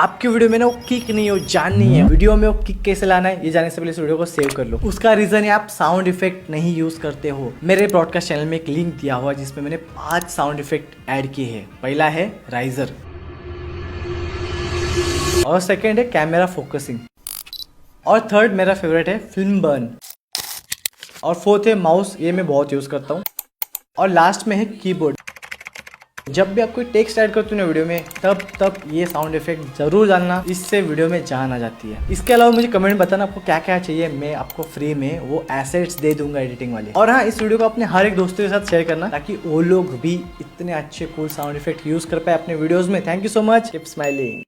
आपकी वीडियो में ना वो किक नहीं हो जाननी है, वीडियो में वो किक कैसे लाना है ये जानने से पहले इस वीडियो को सेव कर लो। उसका रीजन है आप साउंड इफेक्ट नहीं यूज करते हो। मेरे ब्रॉडकास्ट चैनल में एक लिंक दिया हुआ है जिसमें मैंने 5 साउंड इफेक्ट ऐड किए हैं। पहला है राइजर, और सेकंड है कैमरा फोकसिंग, और थर्ड मेरा फेवरेट है फिल्म बर्न, और फोर्थ है माउस, ये मैं बहुत यूज करता हूँ, और लास्ट में है कीबोर्ड। जब भी आप कोई टेक्स्ट ऐड करते हो ना वीडियो में, तब ये साउंड इफेक्ट जरूर डालना, इससे वीडियो में जान आ जाती है। इसके अलावा मुझे कमेंट में बताना आपको क्या क्या चाहिए, मैं आपको फ्री में वो एसेट्स दे दूंगा एडिटिंग वाले। और हाँ, इस वीडियो को अपने हर एक दोस्तों के साथ शेयर करना ताकि वो लोग भी इतने अच्छे कूल साउंड इफेक्ट यूज कर पाए अपने वीडियोज में। Thank you so much, keep smiling.